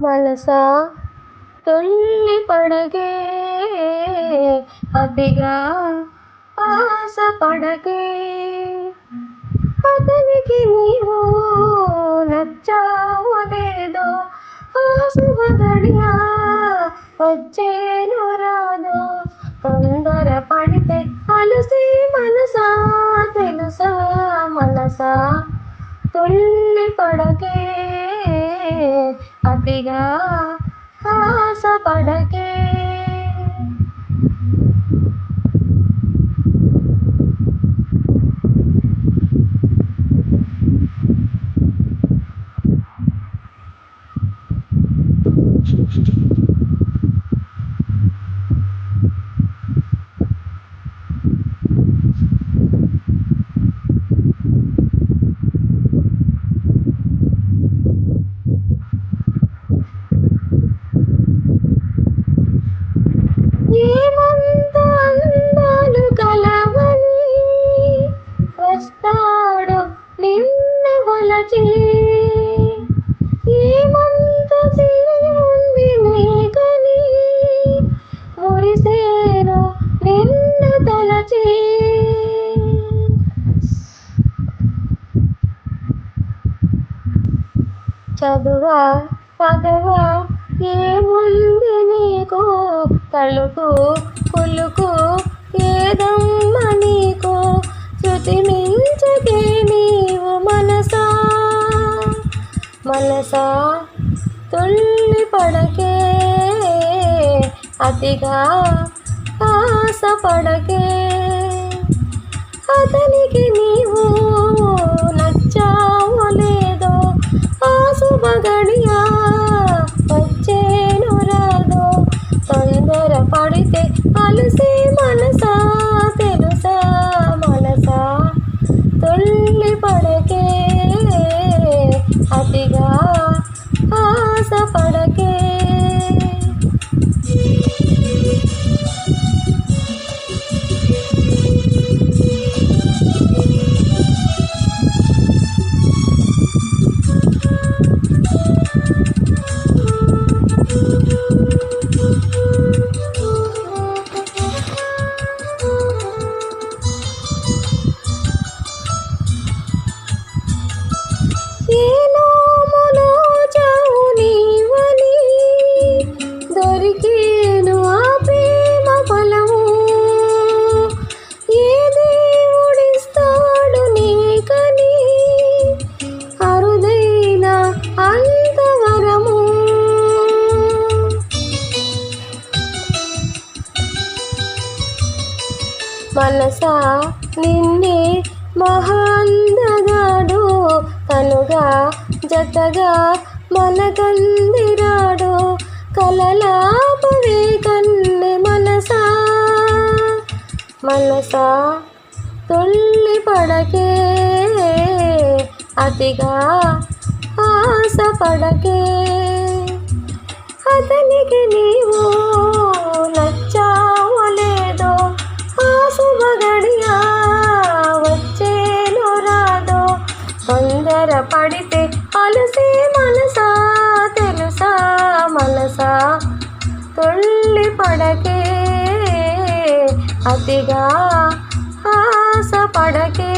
మనసా తుల్లి పడగే, అతిగా ఆశ పడగే, అతనికి నీవు నచ్చావో లేదో, ఆశుభగడియా వచ్చేను రాదో, తొందర పడితే అలసి మనసా, తెలుసా మనసా తుల్లి పడకే, అతిగా ఆశ పడకే. ఏమంత అందాలు కలవని వస్తాడు నిన్ను వలచి, ఏమంత సిరి ఉంది నీకని మురిసేను నిన్ను తలచి. చదువా పదవా ఏముంది నీకు, తలుపు పులుకు ఏదమ్మ నీకు, శృతి మించకే నీవు మనసా, మనసా తుల్లి పడకే, అతిగా ఆశ పడకే, అతనికి నీవు నచ్చావో లేదో, ఆశుభగడియా వచ్చేను రాదో, తొందర పడితే అలసి మనసా, తెలుసా మనసా తుల్లి పడకే, అతిగా ఆశ పడకే. దొరికేను ఆ ప్రేమ ఫలము, ఏ దేవుడిస్తాడు నీకని అరుదైన అంతవరము. మనసా నిన్నే మహాందగాడు, తనుగా జతగా మనకందిరాడు, కలలాపవే కన్నె మనసా, మనసా తుల్లి పడకే, అతిగా ఆశ పడకే, అతనికి నీవు నచ్చావో లేదో, ఆశుభగడియా వచ్చేను రాదో, తొందర పడితే అలసి మనసా, తెలుసా మనసా తుల్లి పడకే, అతిగా ఆశ పడకే.